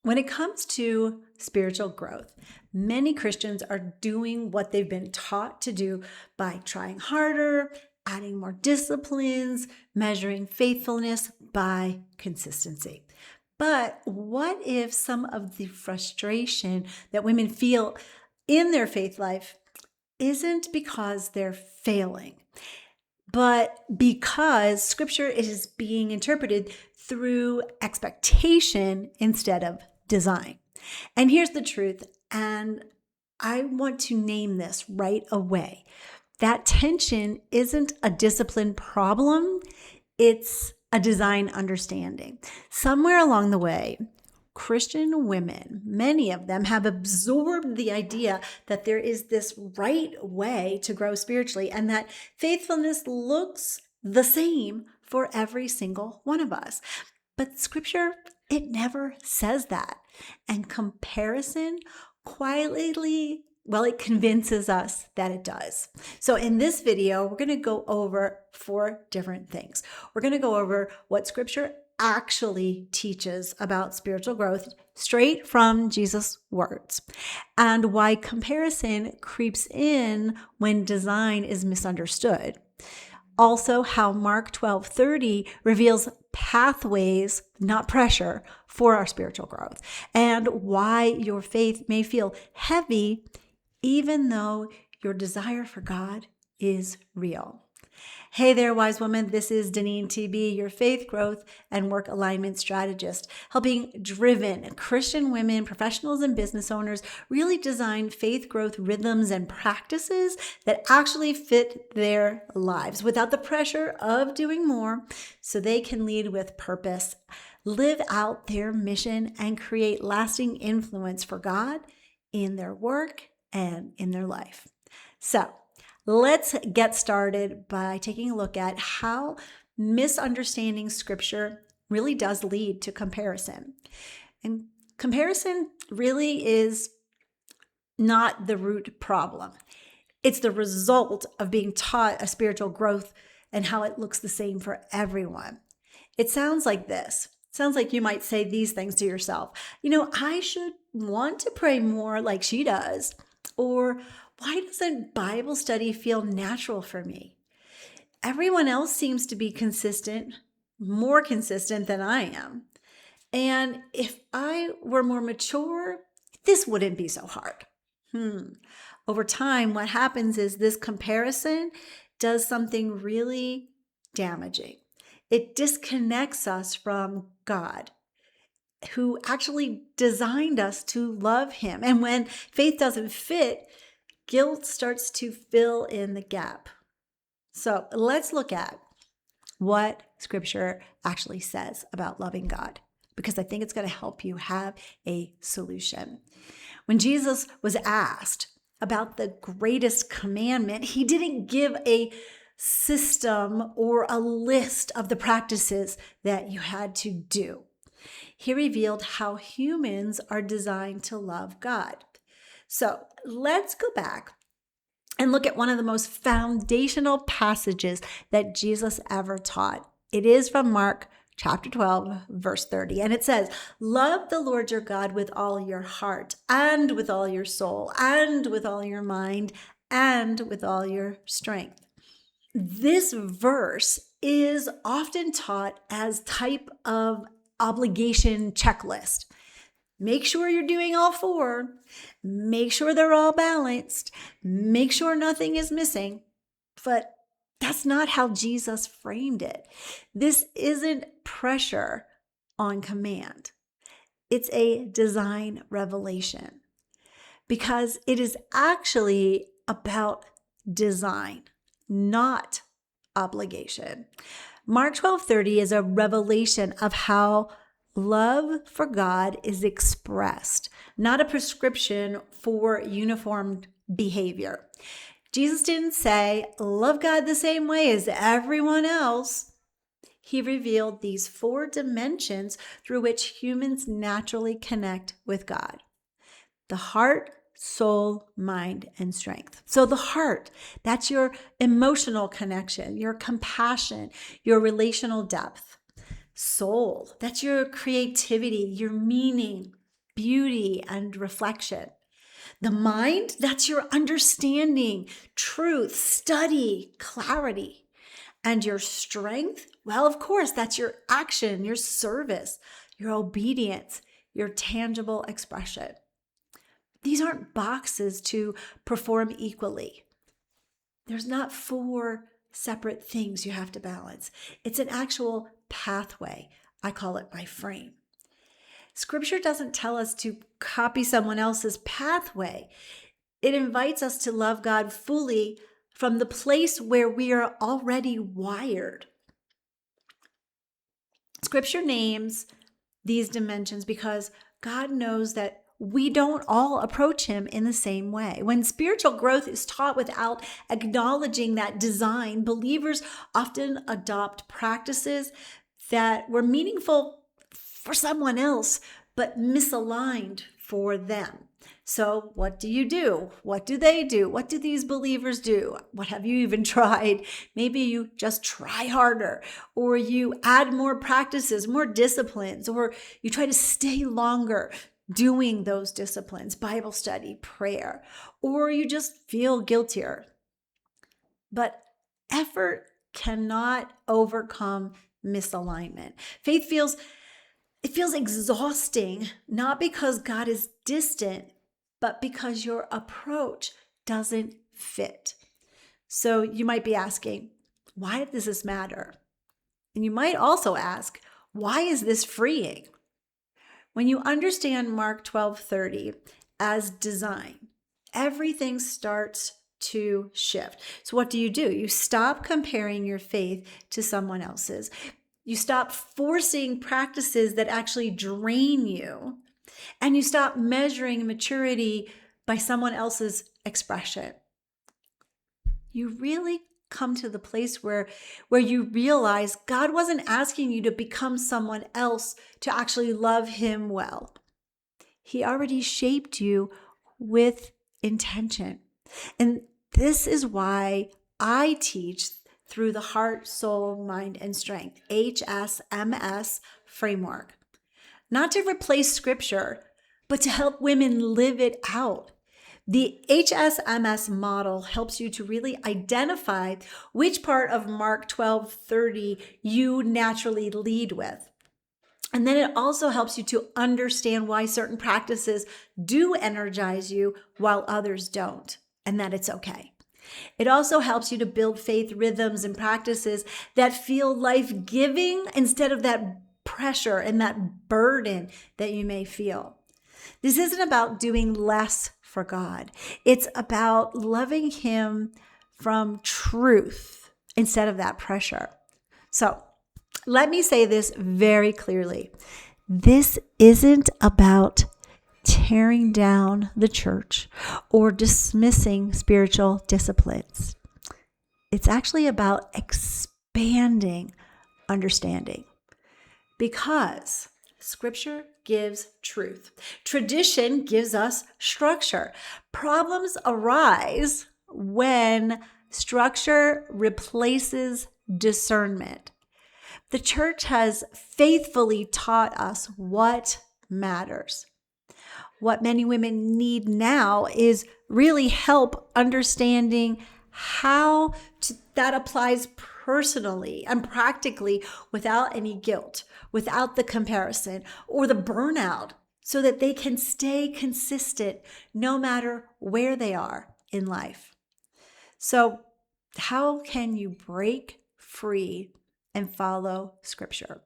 When it comes to spiritual growth, many Christians are doing what they've been taught to do by trying harder, adding more disciplines, measuring faithfulness by consistency. But what if some of the frustration that women feel in their faith life isn't because they're failing, but because scripture is being interpreted through expectation instead of design? And here's the truth, and I want to name this right away. That tension isn't a discipline problem, it's a design understanding. Somewhere along the way, Christian women, many of them, have absorbed the idea that there is this right way to grow spiritually and that faithfulness looks the same for every single one of us. But scripture, it never says that. And comparison quietly, it convinces us that it does. So in this video, we're going to go over 4 different things. We're going to go over what scripture actually teaches about spiritual growth straight from Jesus' words, and why comparison creeps in when design is misunderstood. Also, how Mark 12:30 reveals pathways, not pressure, for our spiritual growth, and why your faith may feel heavy even though your desire for God is real. Hey there, wise woman. This is Deneen TB, your faith growth and work alignment strategist, helping driven Christian women, professionals, and business owners really design faith growth rhythms and practices that actually fit their lives without the pressure of doing more, so they can lead with purpose, live out their mission, and create lasting influence for God in their work and in their life. So, let's get started by taking a look at how misunderstanding scripture really does lead to comparison. And comparison really is not the root problem. It's the result of being taught a spiritual growth and how it looks the same for everyone. It sounds like this. It sounds like you might say these things to yourself. I should want to pray more like she does. Or, why doesn't Bible study feel natural for me? Everyone else seems to be consistent, more consistent than I am. And if I were more mature, this wouldn't be so hard. Over time, what happens is this comparison does something really damaging. It disconnects us from God, who actually designed us to love him. And when faith doesn't fit, guilt starts to fill in the gap. So let's look at what scripture actually says about loving God, because I think it's going to help you have a solution. When Jesus was asked about the greatest commandment, he didn't give a system or a list of the practices that you had to do. He revealed how humans are designed to love God. So let's go back and look at one of the most foundational passages that Jesus ever taught. It is from Mark chapter 12, verse 30. And it says, "Love the Lord your God with all your heart and with all your soul and with all your mind and with all your strength." This verse is often taught as type of obligation checklist. Make sure you're doing all 4. Make sure they're all balanced. Make sure nothing is missing. But that's not how Jesus framed it. This isn't pressure on command. It's a design revelation, because it is actually about design, not obligation. Mark 12:30 is a revelation of how love for God is expressed, not a prescription for uniformed behavior. Jesus didn't say, love God the same way as everyone else. He revealed these 4 dimensions through which humans naturally connect with God: the heart, soul, mind, and strength. So the heart, that's your emotional connection, your compassion, your relational depth. Soul, that's your creativity, your meaning, beauty and reflection. The mind, that's your understanding, truth, study, clarity. And your strength, well, of course, that's your action, your service, your obedience, your tangible expression. These aren't boxes to perform equally. There's not 4 separate things you have to balance. It's an actual pathway. I call it my frame. Scripture doesn't tell us to copy someone else's pathway. It invites us to love God fully from the place where we are already wired. Scripture names these dimensions because God knows that we don't all approach him in the same way. When spiritual growth is taught without acknowledging that design, believers often adopt practices that were meaningful for someone else, but misaligned for them. So what do? What do they do? What do these believers do? What have you even tried? Maybe you just try harder, or you add more practices, more disciplines, or you try to stay longer doing those disciplines, Bible study, prayer, or you just feel guiltier. But effort cannot overcome misalignment. Faith feels exhausting, not because God is distant, but because your approach doesn't fit. So you might be asking, why does this matter? And you might also ask, why is this freeing? When you understand Mark 12:30 as design, everything starts to shift. So what do? You stop comparing your faith to someone else's. You stop forcing practices that actually drain you, and you stop measuring maturity by someone else's expression. You really come to the place where you realize God wasn't asking you to become someone else to actually love him well. He already shaped you with intention. And this is why I teach through the heart, soul, mind, and strength, HSMS framework. Not to replace scripture, but to help women live it out. The HSMS model helps you to really identify which part of Mark 12:30 you naturally lead with. And then it also helps you to understand why certain practices do energize you while others don't, and that it's okay. It also helps you to build faith rhythms and practices that feel life-giving instead of that pressure and that burden that you may feel. This isn't about doing less for God. It's about loving him from truth instead of that pressure. So let me say this very clearly. This isn't about tearing down the church or dismissing spiritual disciplines. It's actually about expanding understanding, because Scripture gives truth. Tradition gives us structure. Problems arise when structure replaces discernment. The church has faithfully taught us what matters. What many women need now is really help understanding how that applies personally and practically without any guilt, without the comparison or the burnout, so that they can stay consistent no matter where they are in life. So, how can you break free and follow Scripture?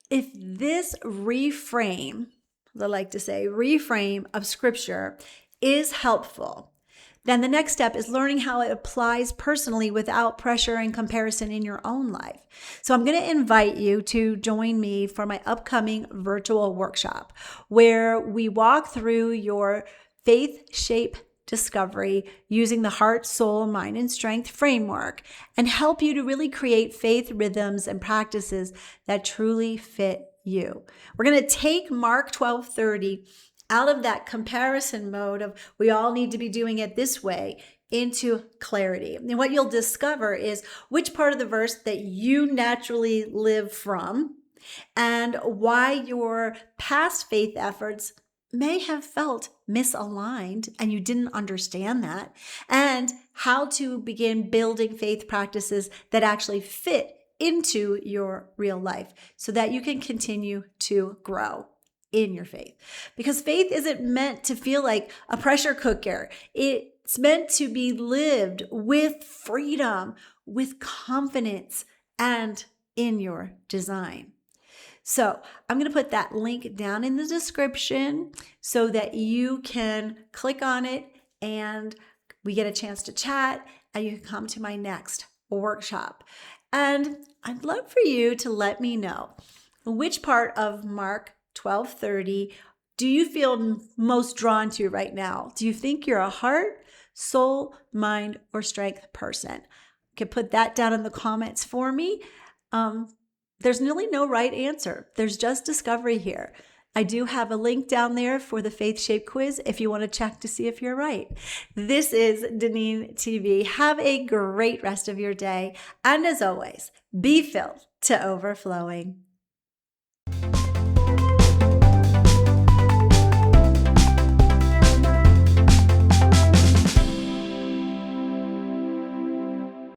If this reframe, I like to say, reframe of Scripture is helpful, then the next step is learning how it applies personally without pressure and comparison in your own life. So I'm going to invite you to join me for my upcoming virtual workshop, where we walk through your faith shape discovery using the heart, soul, mind, and strength framework, and help you to really create faith rhythms and practices that truly fit you. We're going to take Mark 12:30 out of that comparison mode of we all need to be doing it this way into clarity. And what you'll discover is which part of the verse that you naturally live from and why your past faith efforts may have felt misaligned and you didn't understand that, and how to begin building faith practices that actually fit into your real life so that you can continue to grow in your faith. Because faith isn't meant to feel like a pressure cooker. It's meant to be lived with freedom, with confidence, and in your design. So I'm going to put that link down in the description so that you can click on it and we get a chance to chat and you can come to my next workshop. And I'd love for you to let me know which part of Mark 12:30 do you feel most drawn to right now? Do you think you're a heart, soul, mind, or strength person? You can put that down in the comments for me. There's really no right answer. There's just discovery here. I do have a link down there for the Faith Shape quiz if you want to check to see if you're right. This is Deneen TV. Have a great rest of your day. And as always, be filled to overflowing.